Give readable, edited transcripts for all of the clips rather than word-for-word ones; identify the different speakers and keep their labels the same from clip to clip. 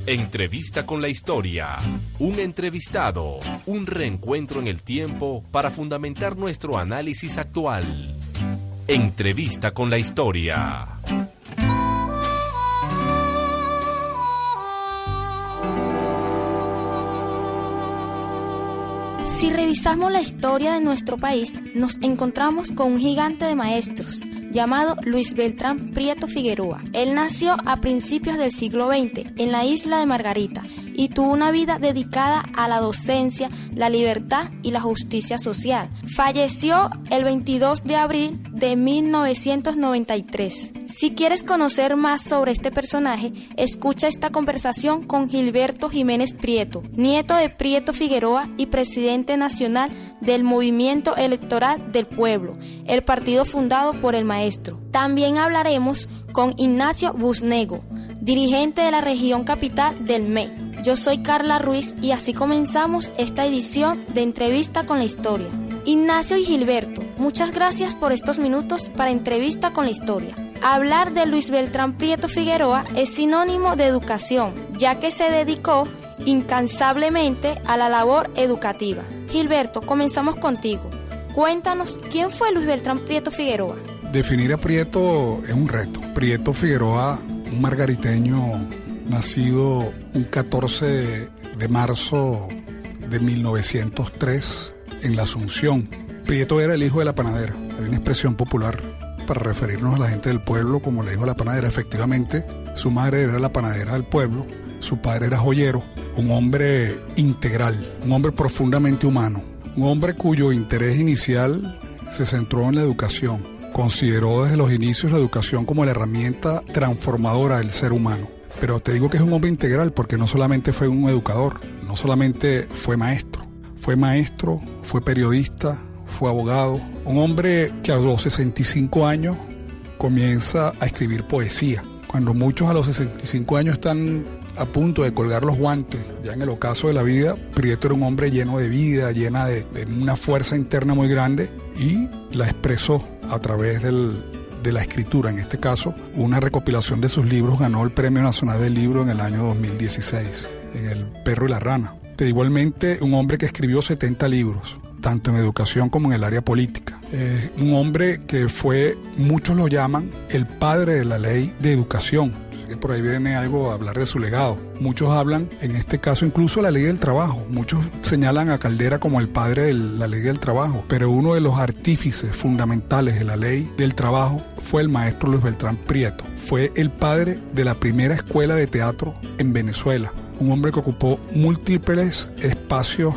Speaker 1: Entrevista con la historia. Un entrevistado, un reencuentro en el tiempo para fundamentar nuestro análisis actual. Entrevista con la historia.
Speaker 2: Si revisamos la historia de nuestro país, nos encontramos con un gigante de maestros llamado Luis Beltrán Prieto Figueroa. Él nació a principios del siglo XX en la isla de Margarita y tuvo una vida dedicada a la docencia, la libertad y la justicia social. Falleció el 22 de abril de 1993. Si quieres conocer más sobre este personaje, escucha esta conversación con Gilberto Jiménez Prieto, nieto de Prieto Figueroa y presidente nacional del Movimiento Electoral del Pueblo, el partido fundado por el maestro. También hablaremos con Ignacio Busnego, dirigente de la región capital del MEI. Yo soy Carla Ruiz y así comenzamos esta edición de Entrevista con la Historia. Ignacio y Gilberto, muchas gracias por estos minutos para Entrevista con la Historia. Hablar de Luis Beltrán Prieto Figueroa es sinónimo de educación, ya que se dedicó incansablemente a la labor educativa. Gilberto, comenzamos contigo. Cuéntanos, ¿quién fue Luis Beltrán Prieto Figueroa?
Speaker 3: Definir a Prieto es un reto. Prieto Figueroa, un margariteño nacido un 14 de marzo de 1903 en la Asunción. Prieto era el hijo de la panadera. Hay una expresión popular para referirnos a la gente del pueblo como el hijo de la panadera. Efectivamente, su madre era la panadera del pueblo, su padre era joyero, un hombre integral, un hombre profundamente humano, un hombre cuyo interés inicial se centró en la educación. Consideró desde los inicios la educación como la herramienta transformadora del ser humano. Pero te digo que es un hombre integral porque no solamente fue un educador, no solamente fue maestro, fue periodista, fue abogado. Un hombre que a los 65 años comienza a escribir poesía. Cuando muchos a los 65 años están a punto de colgar los guantes, ya en el ocaso de la vida, Prieto era un hombre lleno de vida, llena de una fuerza interna muy grande y la expresó a través de la escritura. En este caso, una recopilación de sus libros ganó el Premio Nacional del Libro en el año 2016, en El Perro y la Rana. Igualmente, un hombre que escribió 70 libros, tanto en educación como en el área política. Un hombre que fue, muchos lo llaman, el padre de la ley de educación. Por ahí viene algo a hablar de su legado. Muchos hablan, en este caso, incluso la ley del trabajo. Muchos señalan a Caldera como el padre de la ley del trabajo, pero uno de los artífices fundamentales de la ley del trabajo fue el maestro Luis Beltrán Prieto. Fue el padre de la primera escuela de teatro en Venezuela. Un hombre que ocupó múltiples espacios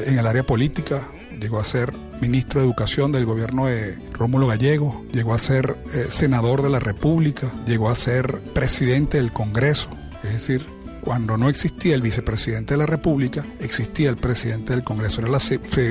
Speaker 3: en el área política. Llegó a ser ministro de Educación del gobierno de Rómulo Gallego, llegó a ser senador de la República, llegó a ser presidente del Congreso. Es decir, cuando no existía el vicepresidente de la República, existía el presidente del Congreso. Era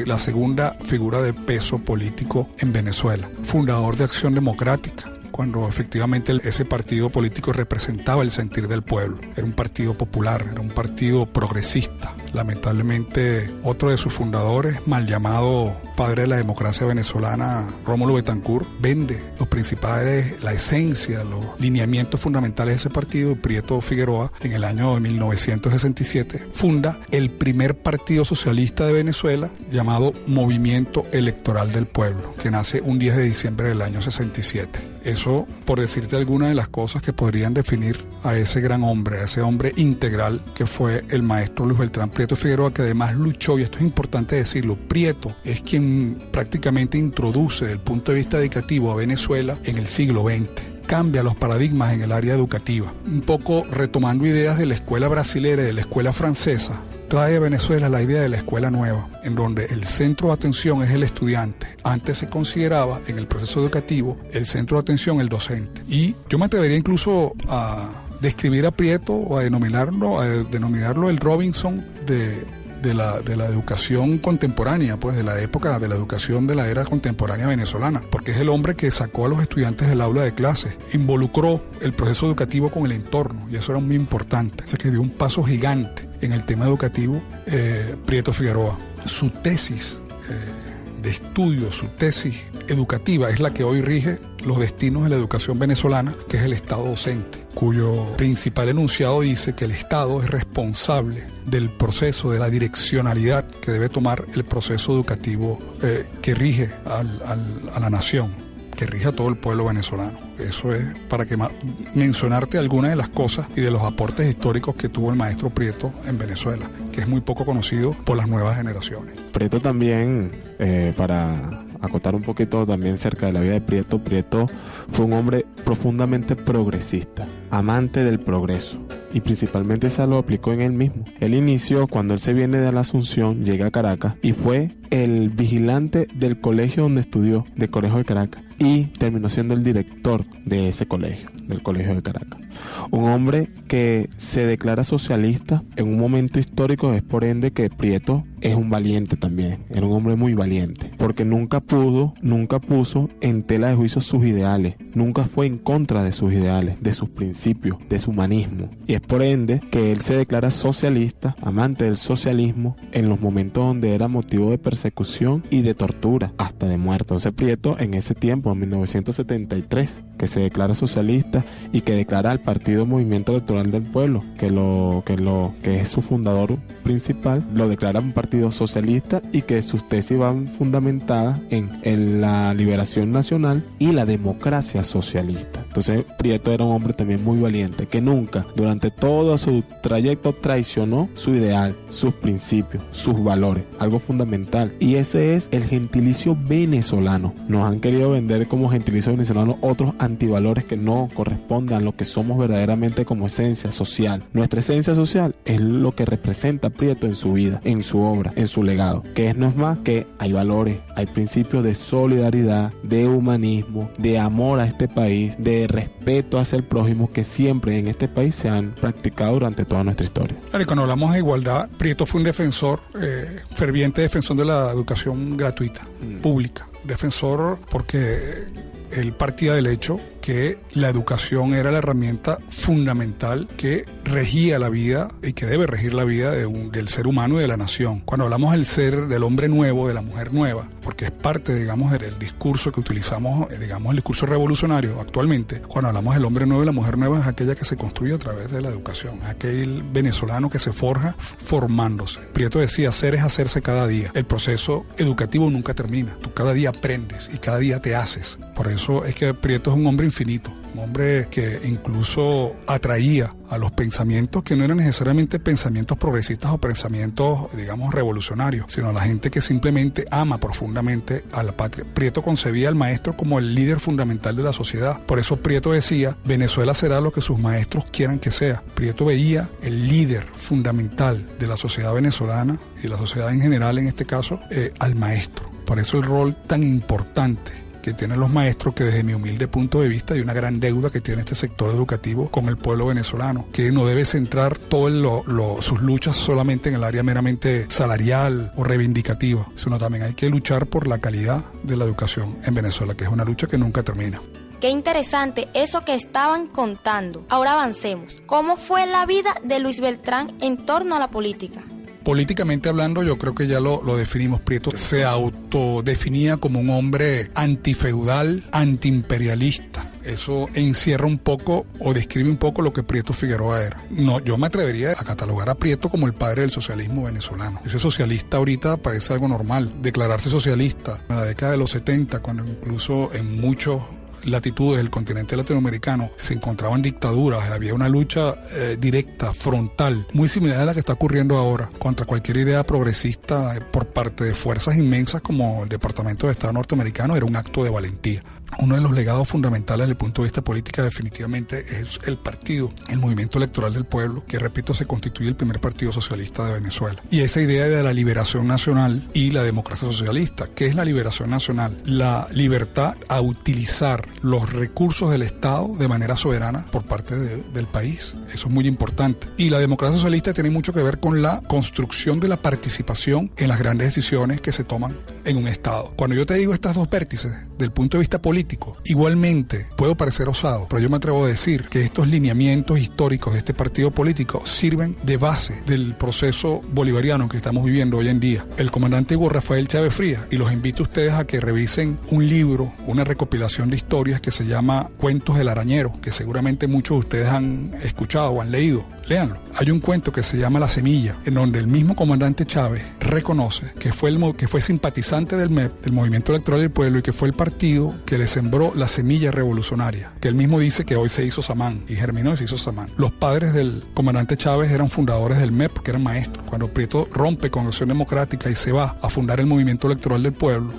Speaker 3: la segunda figura de peso político en Venezuela. Fundador de Acción Democrática, cuando efectivamente ese partido político representaba el sentir del pueblo. Era un partido popular, era un partido progresista. Lamentablemente, otro de sus fundadores, mal llamado padre de la democracia venezolana, Rómulo Betancourt, vende los principales, la esencia, los lineamientos fundamentales de ese partido. Y Prieto Figueroa, en el año de 1967, funda el primer partido socialista de Venezuela, llamado Movimiento Electoral del Pueblo, que nace un 10 de diciembre del año 67. Eso, por decirte algunas de las cosas que podrían definir a ese gran hombre, a ese hombre integral que fue el maestro Luis Beltrán Prieto Figueroa, que además luchó, y esto es importante decirlo, Prieto es quien prácticamente introduce desde el punto de vista educativo a Venezuela en el siglo XX. Cambia los paradigmas en el área educativa. Un poco retomando ideas de la escuela brasilera y de la escuela francesa, trae a Venezuela la idea de la escuela nueva, en donde el centro de atención es el estudiante. Antes se consideraba en el proceso educativo el centro de atención el docente. Y yo me atrevería incluso a describir a Prieto o a denominarlo el Robinson de la educación contemporánea, pues de la época de la educación de la era contemporánea venezolana, porque es el hombre que sacó a los estudiantes del aula de clase, involucró el proceso educativo con el entorno, y eso era muy importante. O sea, que dio un paso gigante en el tema educativo Prieto Figueroa. Su tesis de estudio, su tesis educativa, es la que hoy rige los destinos de la educación venezolana, que es el Estado docente, cuyo principal enunciado dice que el Estado es responsable del proceso, de la direccionalidad que debe tomar el proceso educativo que rige a la nación, que rige a todo el pueblo venezolano. Eso es para que mencionarte algunas de las cosas y de los aportes históricos que tuvo el maestro Prieto en Venezuela, que es muy poco conocido por las nuevas generaciones.
Speaker 4: Prieto también, para acotar un poquito también cerca de la vida de Prieto, Prieto fue un hombre profundamente progresista, amante del progreso, y principalmente eso lo aplicó en él mismo. Él inició cuando él se viene de la Asunción, llega a Caracas y fue el vigilante del colegio donde estudió, del Colegio de Caracas, y terminó siendo el director de ese colegio, del Colegio de Caracas. Un hombre que se declara socialista en un momento histórico, es por ende que Prieto es un valiente también, era un hombre muy valiente, porque nunca puso en tela de juicio sus ideales, nunca fue en contra de sus ideales, de sus principios, de su humanismo, y es por ende que él se declara socialista, amante del socialismo, en los momentos donde era motivo de persecución y de tortura, hasta de muerte. Entonces Prieto en ese tiempo, en 1973, que se declara socialista y que declara al Partido Movimiento Electoral del Pueblo, que es su fundador principal, lo declara un partido socialista y que sus tesis van fundamentadas en la liberación nacional y la democracia socialista. Entonces Prieto era un hombre también muy valiente, que nunca durante todo su trayecto traicionó su ideal, sus principios, sus valores, algo fundamental, y ese es el gentilicio venezolano. Nos han querido vender como gentilicio venezolano otros antivalores que no correspondan a lo que somos verdaderamente como esencia social. Nuestra esencia social es lo que representa Prieto en su vida, en su obra, en su legado, que no es más que hay valores, hay principios de solidaridad, de humanismo, de amor a este país, de respeto hacia el prójimo, que siempre en este país se han practicado durante toda nuestra historia.
Speaker 3: Claro, y cuando hablamos de igualdad, Prieto fue un defensor, ferviente defensor de la educación gratuita, pública. Defensor porque él partía del hecho que la educación era la herramienta fundamental que regía la vida y que debe regir la vida del ser humano y de la nación. Cuando hablamos del ser, del hombre nuevo, de la mujer nueva, porque es parte, digamos, del discurso que utilizamos, digamos, el discurso revolucionario actualmente, cuando hablamos del hombre nuevo y la mujer nueva, es aquella que se construye a través de la educación, es aquel venezolano que se forja formándose. Prieto decía, ser es hacerse cada día. El proceso educativo nunca termina. Tú cada día aprendes y cada día te haces. Por eso es que Prieto es un hombre infinito, un hombre que incluso atraía a los pensamientos que no eran necesariamente pensamientos progresistas o pensamientos, digamos, revolucionarios, sino a la gente que simplemente ama profundamente a la patria. Prieto concebía al maestro como el líder fundamental de la sociedad. Por eso Prieto decía, Venezuela será lo que sus maestros quieran que sea. Prieto veía el líder fundamental de la sociedad venezolana y la sociedad en general, en este caso, al maestro. Por eso el rol tan importante que tienen los maestros, que desde mi humilde punto de vista hay una gran deuda que tiene este sector educativo con el pueblo venezolano, que no debe centrar todas sus luchas solamente en el área meramente salarial o reivindicativa, sino también hay que luchar por la calidad de la educación en Venezuela, que es una lucha que nunca termina.
Speaker 2: Qué interesante eso que estaban contando. Ahora avancemos. ¿Cómo fue la vida de Luis Beltrán en torno a la política?
Speaker 3: Políticamente hablando, yo creo que ya lo definimos. Prieto se autodefinía como un hombre antifeudal, antiimperialista. Eso encierra un poco o describe un poco lo que Prieto Figueroa era. No, yo me atrevería a catalogar a Prieto como el padre del socialismo venezolano. Ese socialista ahorita parece algo normal. Declararse socialista en la década de los 70, cuando incluso en muchos latitudes del continente latinoamericano se encontraban dictaduras, había una lucha directa, frontal, muy similar a la que está ocurriendo ahora contra cualquier idea progresista por parte de fuerzas inmensas como el Departamento de Estado norteamericano. Era un acto de valentía. Uno de los legados fundamentales desde el punto de vista político definitivamente es el partido, el Movimiento Electoral del Pueblo, que repito se constituye el primer partido socialista de Venezuela. Y esa idea de la liberación nacional y la democracia socialista. ¿Qué es la liberación nacional? La libertad a utilizar los recursos del Estado de manera soberana por parte del país. Eso es muy importante. Y la democracia socialista tiene mucho que ver con la construcción de la participación en las grandes decisiones que se toman en un Estado. Cuando yo te digo estas dos vértices, del punto de vista político, político. Igualmente, puedo parecer osado, pero yo me atrevo a decir que estos lineamientos históricos de este partido político sirven de base del proceso bolivariano que estamos viviendo hoy en día. El comandante Hugo Rafael Chávez Frías, y los invito a ustedes a que revisen un libro, una recopilación de historias que se llama Cuentos del Arañero, que seguramente muchos de ustedes han escuchado o han leído. Léanlo. Hay un cuento que se llama La Semilla, en donde el mismo comandante Chávez reconoce que fue simpatizante del MEP, del Movimiento Electoral del Pueblo, y que fue el partido que le sembró la semilla revolucionaria, que él mismo dice que hoy se hizo Samán, y germinó y se hizo Samán. Los padres del comandante Chávez eran fundadores del MEP, que eran maestros. Cuando Prieto rompe con Acción Democrática y se va a fundar el Movimiento Electoral del Pueblo,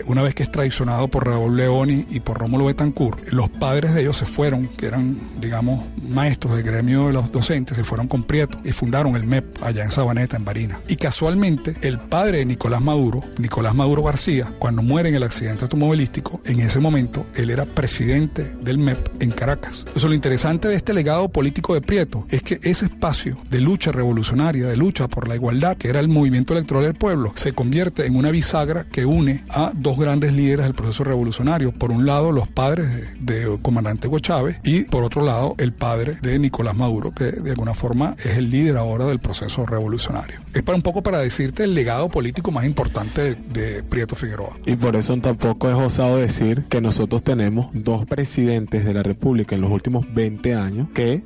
Speaker 3: una vez que es traicionado por Raúl Leoni y por Rómulo Betancourt, los padres de ellos se fueron, que eran, digamos, maestros del gremio de los docentes, se fueron con Prieto y fundaron el MEP allá en Sabaneta, en Barinas. Y casualmente, el padre de Nicolás Maduro García, cuando muere en el accidente automovilístico, en ese momento él era presidente del MEP en Caracas. Entonces, lo interesante de este legado político de Prieto es que ese espacio de lucha revolucionaria, de lucha por la igualdad, que era el Movimiento Electoral del Pueblo, se convierte en una bisagra que une a dos grandes líderes del proceso revolucionario. Por un lado, los padres de comandante Hugo Chávez, y por otro lado, el padre de Nicolás Maduro, que de alguna forma es el líder ahora del proceso revolucionario. Es un poco para decirte el legado político más importante de Prieto Figueroa.
Speaker 4: Y por eso tampoco es osado decir que nosotros tenemos dos presidentes de la República en los últimos 20 años que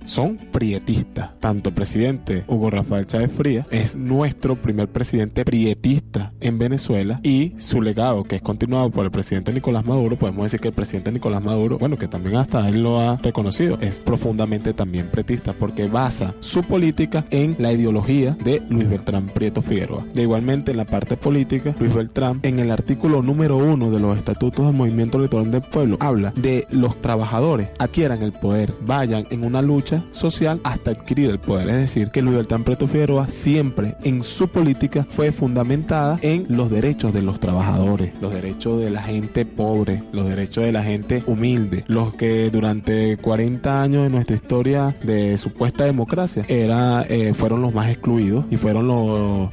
Speaker 4: son prietistas. Tanto el presidente Hugo Rafael Chávez Frías es nuestro primer presidente prietista en Venezuela, y su legado, que es continuado por el presidente Nicolás Maduro, podemos decir que el presidente Nicolás Maduro, bueno, que también hasta él lo ha reconocido, es profundamente también prietista, porque basa su política en la ideología de Luis Beltrán Prieto Figueroa. De igualmente, en la parte política, Luis Beltrán, en el artículo número 1 de los estatutos del Movimiento Electoral del Pueblo, habla de los trabajadores adquieran el poder, vayan en una lucha social hasta adquirir el poder. Es decir, que Luis Beltrán Prieto Figueroa siempre en su política fue fundamentada en los derechos de los trabajadores, los derechos de la gente pobre, los derechos de la gente humilde, los que durante 40 años de nuestra historia de supuesta democracia fueron los más excluidos, y fueron los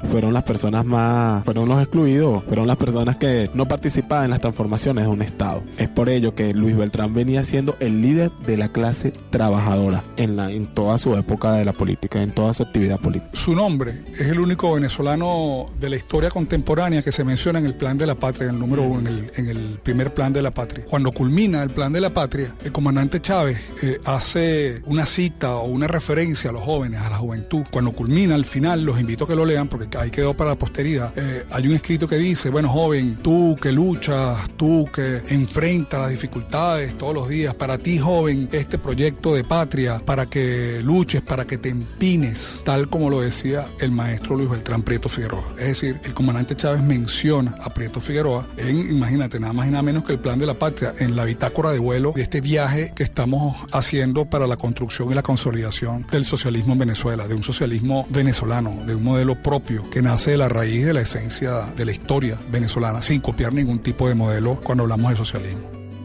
Speaker 4: excluidos, fueron las personas que no participaban en las transformaciones de un Estado. Es por ello que Luis Beltrán venía siendo el líder de la clase trabajadora en toda su época de la política, en toda su actividad política.
Speaker 3: Su nombre es el único venezolano de la historia contemporánea que se menciona en el Plan de la Patria, en el número 1, en el primer Plan de la Patria. Cuando culmina el Plan de la Patria, el comandante Chávez hace una cita o una referencia a los jóvenes, a la juventud. Cuando culmina, al final, los invito a que lo lean porque ahí quedó para la posteridad. Hay un escrito que dice: bueno, joven, tú que luchas, tú que enfrentas las dificultades todos los días, para ti, joven, este proyecto de patria, para que luches, para que te empines, tal como lo decía el maestro Luis Beltrán Prieto Figueroa. Es decir, el comandante Chávez menciona a Prieto Figueroa imagínate, nada más y nada menos que el Plan de la Patria, en la bitácora de vuelo de este viaje que estamos haciendo para la construcción y la consolidación del socialismo en Venezuela, de un socialismo venezolano, de un modelo propio que nace de la raíz de la esencia de la historia venezolana, sin copiar ningún tipo de modelo cuando hablamos de socialismo.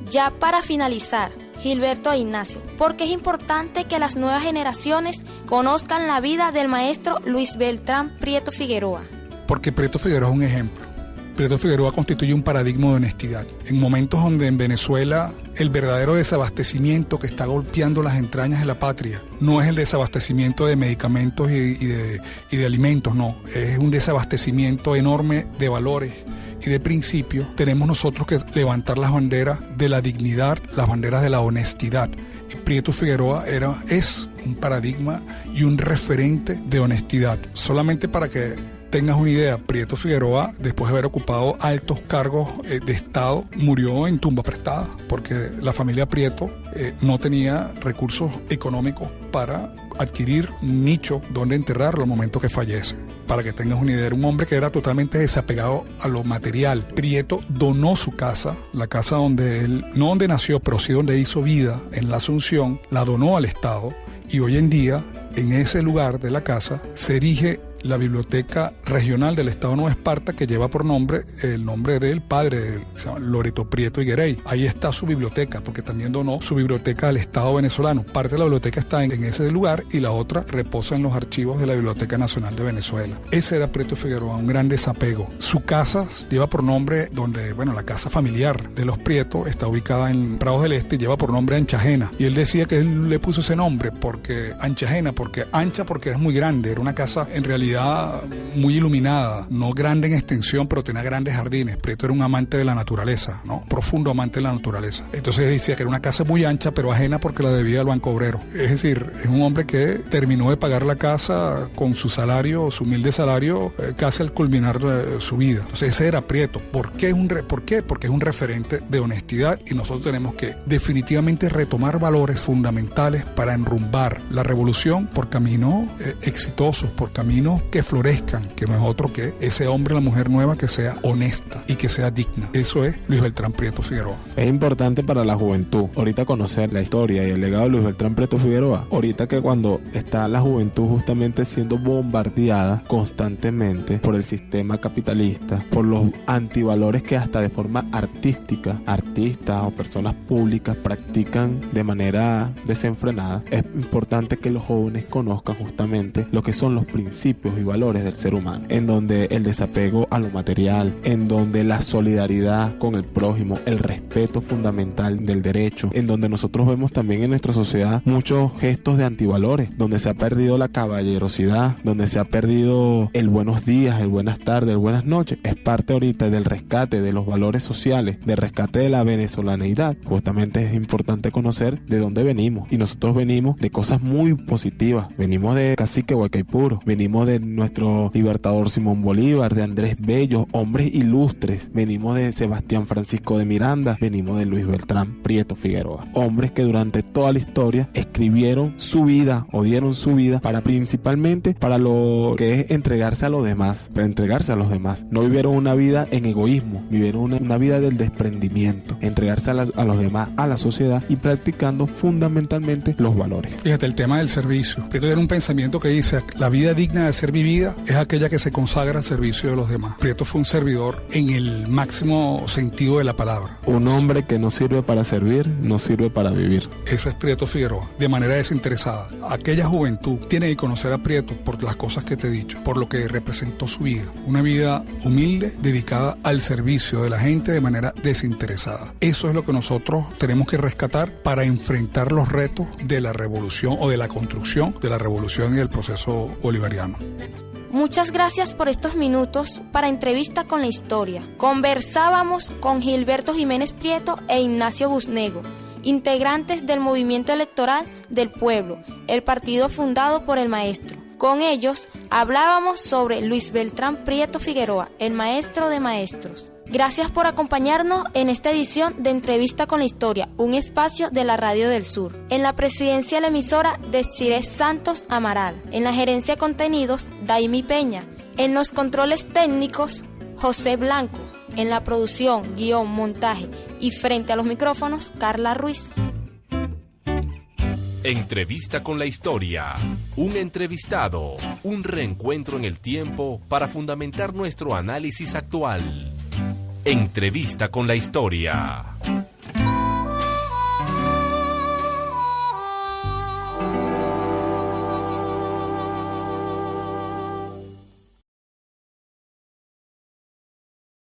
Speaker 2: Ya para finalizar, Gilberto e Ignacio, ¿por qué es importante que las nuevas generaciones conozcan la vida del maestro Luis Beltrán Prieto Figueroa?
Speaker 3: Porque Prieto Figueroa es un ejemplo. Prieto Figueroa constituye un paradigma de honestidad. En momentos donde en Venezuela el verdadero desabastecimiento que está golpeando las entrañas de la patria no es el desabastecimiento de medicamentos y de alimentos, no. Es un desabastecimiento enorme de valores y de principios. Tenemos nosotros que levantar las banderas de la dignidad, las banderas de la honestidad. Y Prieto Figueroa es un paradigma y un referente de honestidad. Solamente para que tengas una idea, Prieto Figueroa, después de haber ocupado altos cargos de Estado, murió en tumba prestada, porque la familia Prieto no tenía recursos económicos para adquirir un nicho donde enterrarlo al momento que fallece. Para que tengas una idea, era un hombre que era totalmente desapegado a lo material. Prieto donó su casa, la casa donde él, no donde nació, pero sí donde hizo vida, en la Asunción, la donó al Estado, y hoy en día, en ese lugar de la casa, se erige la Biblioteca Regional del Estado de Nueva Esparta, que lleva por nombre el nombre del padre, se llama Loreto Prieto Higuerey. Ahí está su biblioteca, porque también donó su biblioteca al Estado venezolano. Parte de la biblioteca está en ese lugar y la otra reposa en los archivos de la Biblioteca Nacional de Venezuela. Ese era Prieto Figueroa, un gran desapego. Su casa lleva por nombre, la casa familiar de los Prieto está ubicada en Prados del Este y lleva por nombre Anchajena. Y él decía que él le puso ese nombre porque Anchajena, porque ancha porque es muy grande. Era una casa en realidad muy iluminada, no grande en extensión, pero tenía grandes jardines. Prieto era un amante de la naturaleza, ¿no? Profundo amante de la naturaleza. Entonces él decía que era una casa muy ancha, pero ajena porque la debía al Banco Obrero. Es decir, es un hombre que terminó de pagar la casa con su salario, su humilde salario, casi al culminar su vida. Entonces ese era Prieto. ¿Por qué? Porque es un referente de honestidad y nosotros tenemos que definitivamente retomar valores fundamentales para enrumbar la revolución por caminos exitosos, por caminos que florezcan, que no es otro que ese hombre, la mujer nueva, que sea honesta y que sea digna. Eso es Luis Beltrán Prieto Figueroa.
Speaker 4: Es importante para la juventud ahorita conocer la historia y el legado de Luis Beltrán Prieto Figueroa. Ahorita que cuando está la juventud justamente siendo bombardeada constantemente por el sistema capitalista, por los antivalores que hasta de forma artística, artistas o personas públicas practican de manera desenfrenada, es importante que los jóvenes conozcan justamente lo que son los principios y valores del ser humano, en donde el desapego a lo material, en donde la solidaridad con el prójimo, el respeto fundamental del derecho, en donde nosotros vemos también en nuestra sociedad muchos gestos de antivalores, donde se ha perdido la caballerosidad, donde se ha perdido el buenos días, el buenas tardes, el buenas noches. Es parte ahorita del rescate de los valores sociales, del rescate de la venezolaneidad. Justamente es importante conocer de dónde venimos, y nosotros venimos de cosas muy positivas. Venimos de Cacique Huaycaipuro, venimos de nuestro libertador Simón Bolívar, de Andrés Bello, hombres ilustres. Venimos de Sebastián Francisco de Miranda, venimos de Luis Beltrán Prieto Figueroa, hombres que durante toda la historia escribieron su vida o dieron su vida principalmente para lo que es entregarse a los demás, para entregarse a los demás. No vivieron una vida en egoísmo, vivieron una vida del desprendimiento, entregarse a los demás, a la sociedad, y practicando fundamentalmente los valores.
Speaker 3: Fíjate, el tema del servicio. Prieto tiene un pensamiento que dice: la vida digna de ser vivida es aquella que se consagra al servicio de los demás. Prieto fue un servidor en el máximo sentido de la palabra.
Speaker 4: Un hombre que no sirve para servir, no sirve para vivir.
Speaker 3: Eso es Prieto Figueroa, de manera desinteresada. Aquella juventud tiene que conocer a Prieto por las cosas que te he dicho, por lo que representó su vida. Una vida humilde, dedicada al servicio de la gente de manera desinteresada. Eso es lo que nosotros tenemos que rescatar para enfrentar los retos de la revolución o de la construcción de la revolución y del proceso bolivariano.
Speaker 2: Muchas gracias por estos minutos para Entrevista con la Historia. Conversábamos con Gilberto Jiménez Prieto e Ignacio Busnego, integrantes del Movimiento Electoral del Pueblo, el partido fundado por el maestro. Con ellos hablábamos sobre Luis Beltrán Prieto Figueroa, el maestro de maestros. Gracias por acompañarnos en esta edición de Entrevista con la Historia, un espacio de la Radio del Sur. En la presidencia de la emisora, Desiree Santos Amaral. En la gerencia de contenidos, Daimi Peña. En los controles técnicos, José Blanco. En la producción, guión, montaje y frente a los micrófonos, Carla Ruiz.
Speaker 1: Entrevista con la Historia. Un entrevistado, un reencuentro en el tiempo para fundamentar nuestro análisis actual. Entrevista con la Historia.